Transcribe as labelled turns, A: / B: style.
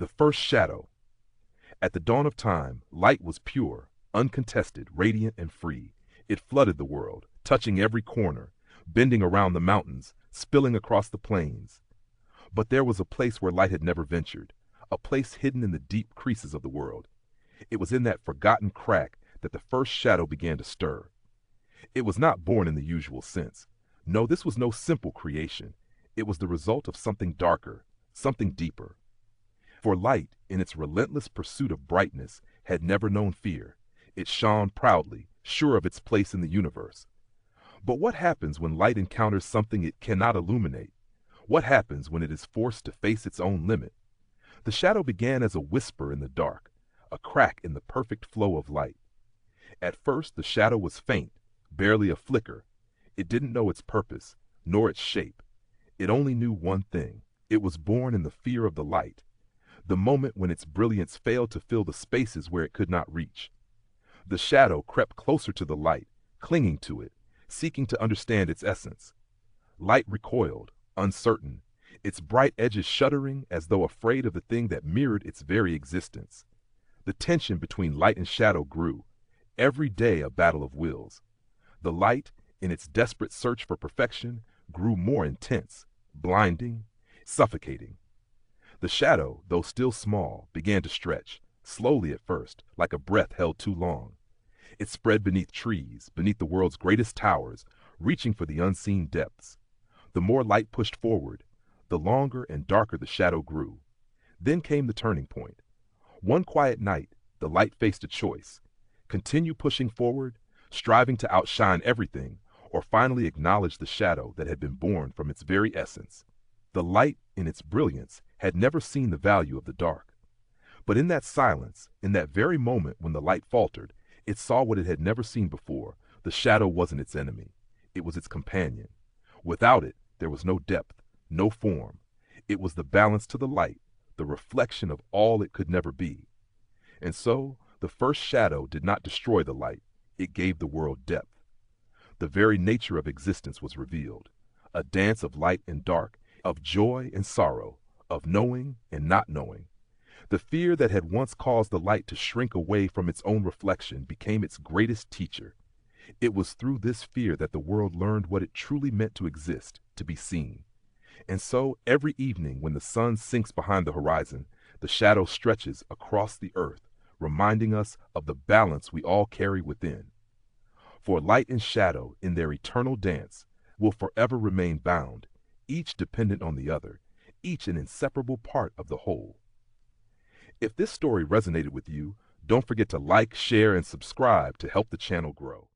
A: The first shadow. At the dawn of time, light was pure, uncontested, radiant, and free. It flooded the world, touching every corner, bending around the mountains, spilling across the plains. But there was a place where light had never ventured, a place hidden in the deep creases of the world. It was in that forgotten crack that the first shadow began to stir. It was not born in the usual sense. No, this was no simple creation. It was the result of something darker, something deeper. For light, in its relentless pursuit of brightness, had never known fear. It shone proudly, sure of its place in the universe. But what happens when light encounters something it cannot illuminate? What happens when it is forced to face its own limit? The shadow began as a whisper in the dark, a crack in the perfect flow of light. At first, the shadow was faint, barely a flicker. It didn't know its purpose, nor its shape. It only knew one thing. It was born in the fear of the light, the moment when its brilliance failed to fill the spaces where it could not reach. The shadow crept closer to the light, clinging to it, seeking to understand its essence. Light recoiled, uncertain, its bright edges shuddering as though afraid of the thing that mirrored its very existence. The tension between light and shadow grew, every day a battle of wills. The light, in its desperate search for perfection, grew more intense, blinding, suffocating. The shadow, though still small, began to stretch, slowly at first, like a breath held too long. It spread beneath trees, beneath the world's greatest towers, reaching for the unseen depths. The more light pushed forward, the longer and darker the shadow grew. Then came the turning point. One quiet night, the light faced a choice: continue pushing forward, striving to outshine everything, or finally acknowledge the shadow that had been born from its very essence. The light, in its brilliance, had never seen the value of the dark. But in that silence, in that very moment when the light faltered, it saw what it had never seen before. The shadow wasn't its enemy. It was its companion. Without it, there was no depth, no form. It was the balance to the light, the reflection of all it could never be. And so, the first shadow did not destroy the light. It gave the world depth. The very nature of existence was revealed, a dance of light and dark, of joy and sorrow, of knowing and not knowing. The fear that had once caused the light to shrink away from its own reflection became its greatest teacher. It was through this fear that the world learned what it truly meant to exist, to be seen. And so, every evening when the sun sinks behind the horizon, the shadow stretches across the earth, reminding us of the balance we all carry within. For light and shadow, in their eternal dance, will forever remain bound, each dependent on the other, each an inseparable part of the whole. If this story resonated with you, don't forget to like, share, and subscribe to help the channel grow.